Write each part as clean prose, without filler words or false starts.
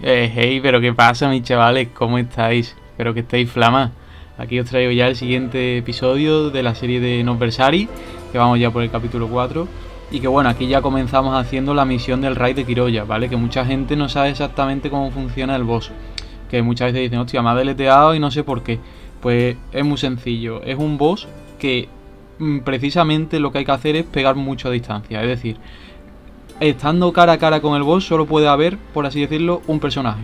Hey, pero ¿qué pasa, mis chavales? ¿Cómo estáis? Espero que estéis flamas. Aquí os traigo ya el siguiente episodio de la serie de Noversari, que vamos ya por el capítulo 4. Y que bueno, aquí ya comenzamos haciendo la misión del raid de Quiroya, ¿vale? Que mucha gente no sabe exactamente cómo funciona el boss. Que muchas veces dicen, hostia, me ha deleteado y no sé por qué. Pues es muy sencillo. Es un boss que precisamente lo que hay que hacer es pegar mucho a distancia. Es decir, estando cara a cara con el boss solo puede haber, por así decirlo, un personaje,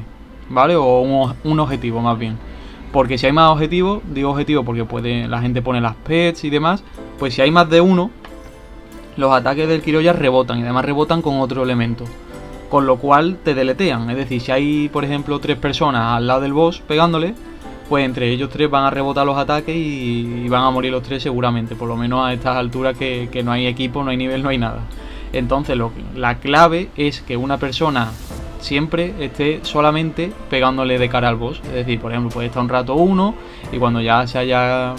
¿vale? O un objetivo más bien. Porque si hay más objetivos, digo objetivo porque la gente pone las pets y demás, pues si hay más de uno, los ataques del Quiroya rebotan y además rebotan con otro elemento. Con lo cual te deletean. Es decir, si hay, por ejemplo, 3 personas al lado del boss pegándole, pues entre ellos 3 van a rebotar los ataques y van a morir los 3 seguramente. Por lo menos a estas alturas que no hay equipo, no hay nivel, no hay nada. Entonces la clave es que una persona siempre esté solamente pegándole de cara al boss. Es decir, por ejemplo, puede estar un rato uno y cuando ya se haya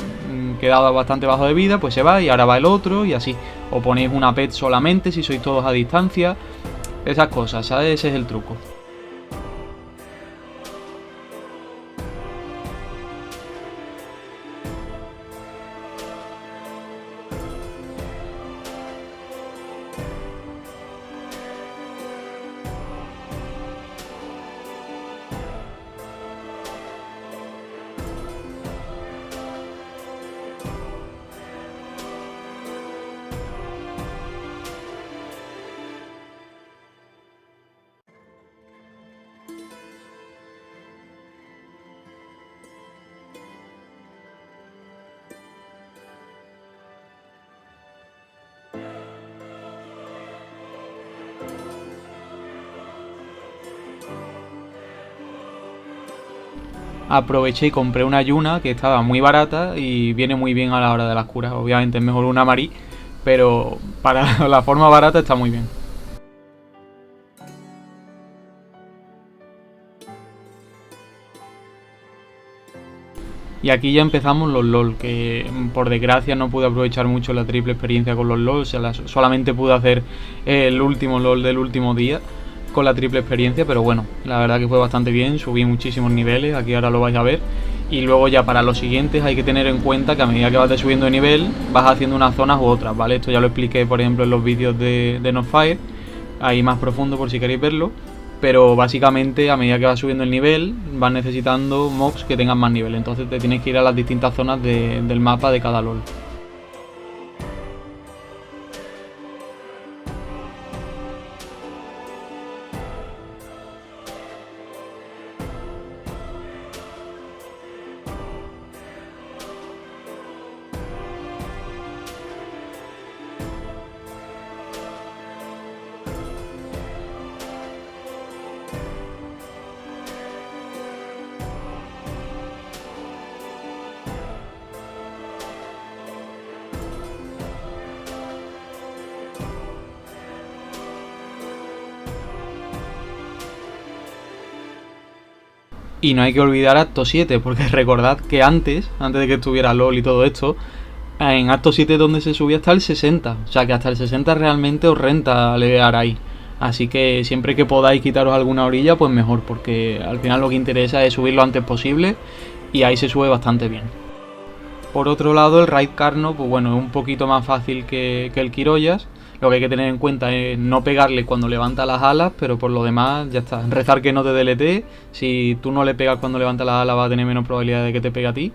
quedado bastante bajo de vida, pues se va y ahora va el otro y así. O ponéis una pet solamente si sois todos a distancia. Esas cosas, ¿sabes? Ese es el truco. Aproveché y compré una Yuna que estaba muy barata y viene muy bien a la hora de las curas. Obviamente es mejor una Marí, pero para la forma barata está muy bien. Y aquí ya empezamos los LOL, que por desgracia no pude aprovechar mucho la triple experiencia con los LOL, solamente pude hacer el último LOL del último día con la triple experiencia, pero bueno, la verdad que fue bastante bien, subí muchísimos niveles, aquí ahora lo vais a ver. Y luego ya para los siguientes hay que tener en cuenta que a medida que vas subiendo de nivel vas haciendo unas zonas u otras, ¿vale? Esto ya lo expliqué por ejemplo en los vídeos de Notfire, ahí más profundo por si queréis verlo. Pero básicamente a medida que vas subiendo el nivel vas necesitando mobs que tengan más nivel, entonces te tienes que ir a las distintas zonas del mapa de cada LOL. Y no hay que olvidar Acto 7, porque recordad que antes de que estuviera LOL y todo esto, en Acto 7 es donde se subía hasta el 60. O sea que hasta el 60 realmente os renta levear ahí. Así que siempre que podáis quitaros alguna orilla, pues mejor, porque al final lo que interesa es subir lo antes posible y ahí se sube bastante bien. Por otro lado, el Raid Carno, pues bueno, es un poquito más fácil que el Quiroyas. Lo que hay que tener en cuenta es no pegarle cuando levanta las alas, pero por lo demás ya está. Rezar que no te deletee. Si tú no le pegas cuando levanta las alas, va a tener menos probabilidad de que te pegue a ti.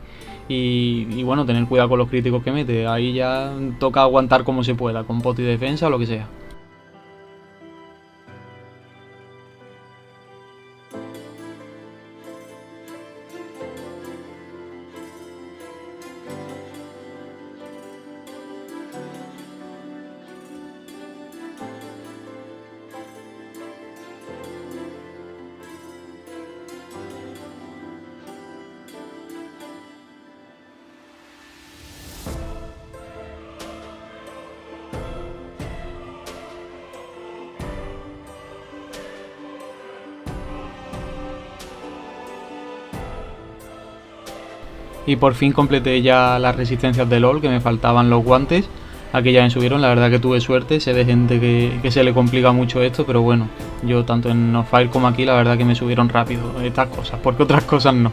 Y bueno, tener cuidado con los críticos que mete. Ahí ya toca aguantar como se pueda, con pot y defensa o lo que sea. Y por fin completé ya las resistencias de LOL, que me faltaban los guantes. aquí ya me subieron. La verdad que tuve suerte, sé de gente que se le complica mucho esto, pero bueno, yo tanto en Northfire como aquí la verdad que me subieron rápido estas cosas, porque otras cosas no.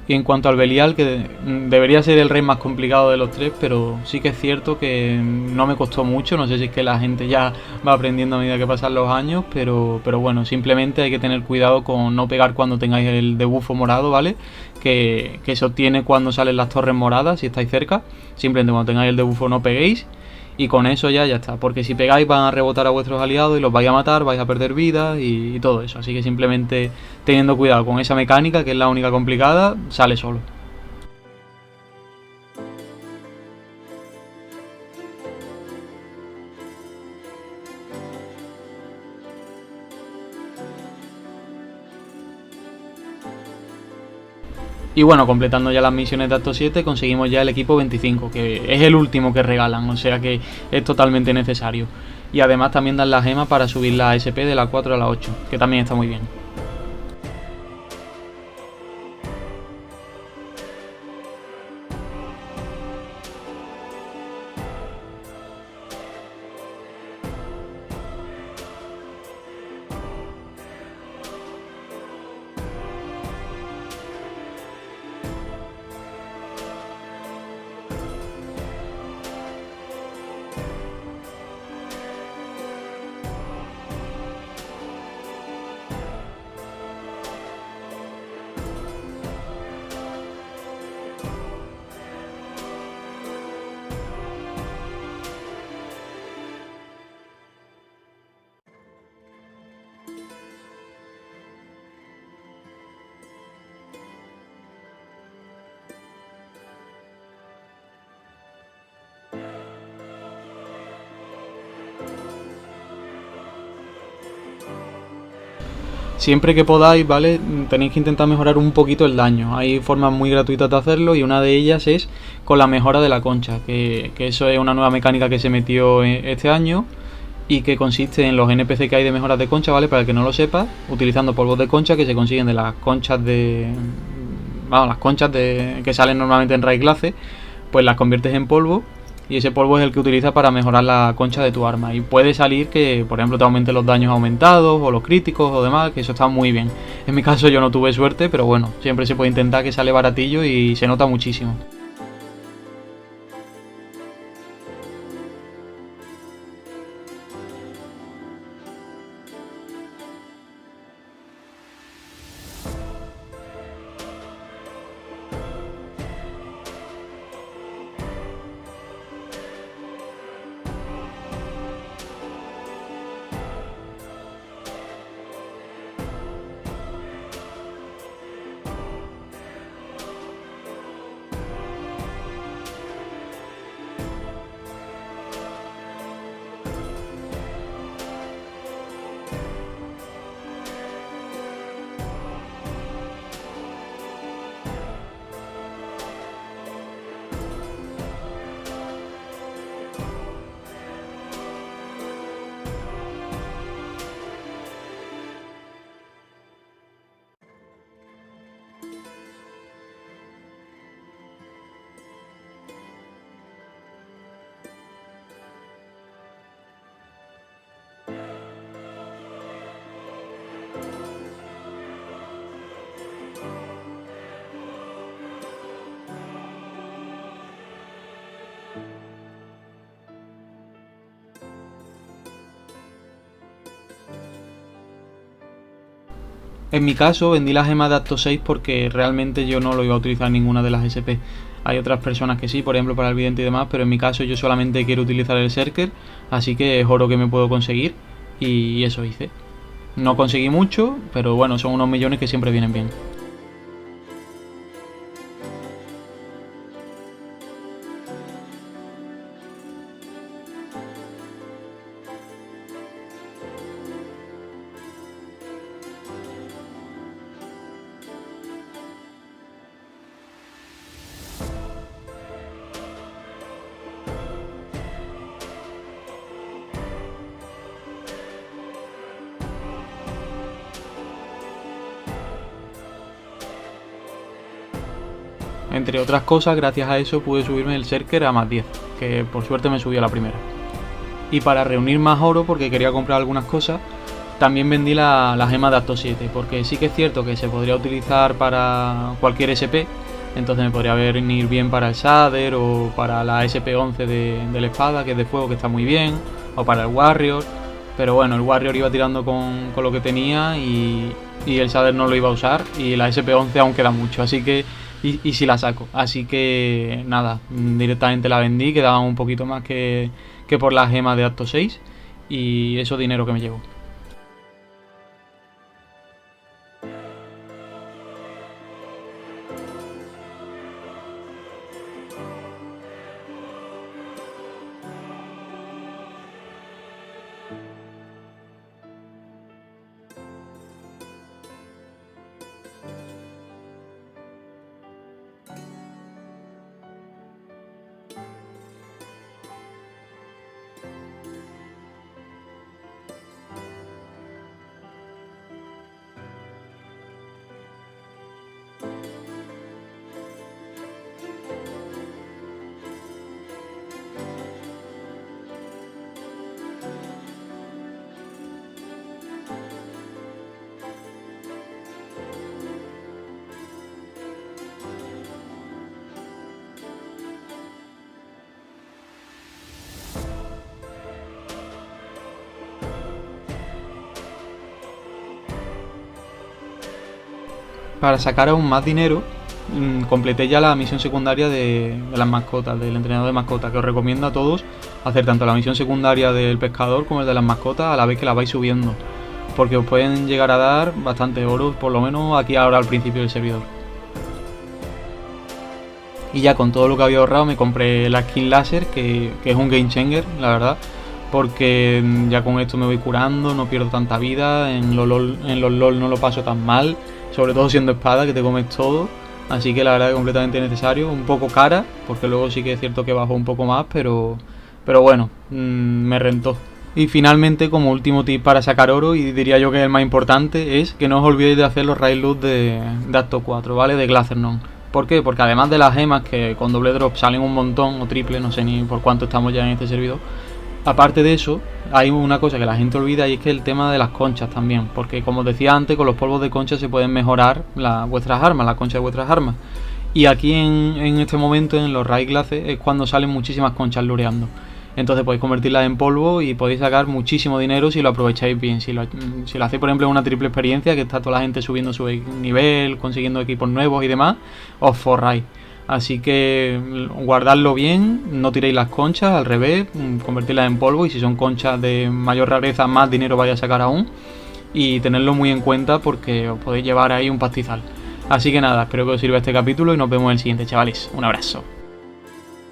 Y en cuanto al Belial, que debería ser el rey más complicado de los tres, pero sí que es cierto que no me costó mucho. No sé si es que la gente ya va aprendiendo a medida que pasan los años, pero bueno, simplemente hay que tener cuidado con no pegar cuando tengáis el debufo morado, ¿vale? Que se obtiene cuando salen las torres moradas, si estáis cerca. Simplemente cuando tengáis el debufo no peguéis. Y con eso ya está, porque si pegáis van a rebotar a vuestros aliados y los vais a matar, vais a perder vidas y todo eso. Así que simplemente teniendo cuidado con esa mecánica, que es la única complicada, sale solo. Y bueno, completando ya las misiones de acto 7, conseguimos ya el equipo 25, que es el último que regalan, o sea que es totalmente necesario. Y además también dan la gema para subir la SP de la 4 a la 8, que también está muy bien. Siempre que podáis, ¿vale? Tenéis que intentar mejorar un poquito el daño. Hay formas muy gratuitas de hacerlo y una de ellas es con la mejora de la concha, que eso es una nueva mecánica que se metió este año y que consiste en los NPC que hay de mejoras de concha, ¿vale? Para el que no lo sepa, utilizando polvos de concha que se consiguen de las conchas de... Vamos, las conchas que salen normalmente en Raid Glace, pues las conviertes en polvo y ese polvo es el que utilizas para mejorar la concha de tu arma. Y puede salir que, por ejemplo, te aumente los daños aumentados o los críticos o demás, que eso está muy bien. En mi caso yo no tuve suerte, pero bueno, siempre se puede intentar, que sale baratillo y se nota muchísimo. En mi caso vendí la gema de acto 6 porque realmente yo no lo iba a utilizar en ninguna de las SP. Hay otras personas que sí, por ejemplo para el vidente y demás, pero en mi caso yo solamente quiero utilizar el Serker, así que es oro que me puedo conseguir y eso hice. No conseguí mucho, pero bueno, son unos millones que siempre vienen bien. entre otras cosas, gracias a eso pude subirme el Serker a más 10, que por suerte me subió a la primera. Y para reunir más oro, porque quería comprar algunas cosas, también vendí la gema de acto 7, porque sí que es cierto que se podría utilizar para cualquier SP, entonces me podría venir bien para el Shader o para la SP11 de la espada, que es de fuego, que está muy bien, o para el Warrior, pero bueno, el Warrior iba tirando con lo que tenía y el Shader no lo iba a usar, y la SP11 aún queda mucho, así que y si la saco, así que nada, directamente la vendí, quedaba un poquito más que por la gema de acto 6 y eso dinero que me llevo. Para sacar aún más dinero, completé ya la misión secundaria de las mascotas, del entrenador de mascotas, que os recomiendo a todos hacer tanto la misión secundaria del pescador como el de las mascotas a la vez que la vais subiendo, porque os pueden llegar a dar bastante oro, por lo menos aquí ahora al principio del servidor. Y ya con todo lo que había ahorrado me compré la skin láser, que es un game changer, la verdad, porque ya con esto me voy curando, no pierdo tanta vida, en los LOL no lo paso tan mal, sobre todo siendo espada, que te comes todo, así que la verdad es completamente necesario, un poco cara, porque luego sí que es cierto que bajó un poco más, pero bueno, me rentó. Y finalmente, como último tip para sacar oro, y diría yo que es el más importante, es que no os olvidéis de hacer los raid loot de acto 4, ¿vale? De Glazernon. ¿Por qué? Porque además de las gemas, que con doble drop salen un montón, o triple, no sé ni por cuánto estamos ya en este servidor, aparte de eso, hay una cosa que la gente olvida y es que el tema de las conchas también, porque como os decía antes, con los polvos de concha se pueden mejorar vuestras armas, la concha de vuestras armas. Y aquí en este momento, en los raid glaces, es cuando salen muchísimas conchas lureando. Entonces podéis convertirlas en polvo y podéis sacar muchísimo dinero si lo aprovecháis bien. Si lo hacéis, por ejemplo, en una triple experiencia, que está toda la gente subiendo su nivel, consiguiendo equipos nuevos y demás, os forráis. Así que guardadlo bien, no tiréis las conchas, al revés, convertirlas en polvo, y si son conchas de mayor rareza, más dinero vais a sacar aún. Y tenerlo muy en cuenta porque os podéis llevar ahí un pastizal. Así que nada, espero que os sirva este capítulo y nos vemos en el siguiente, chavales. Un abrazo.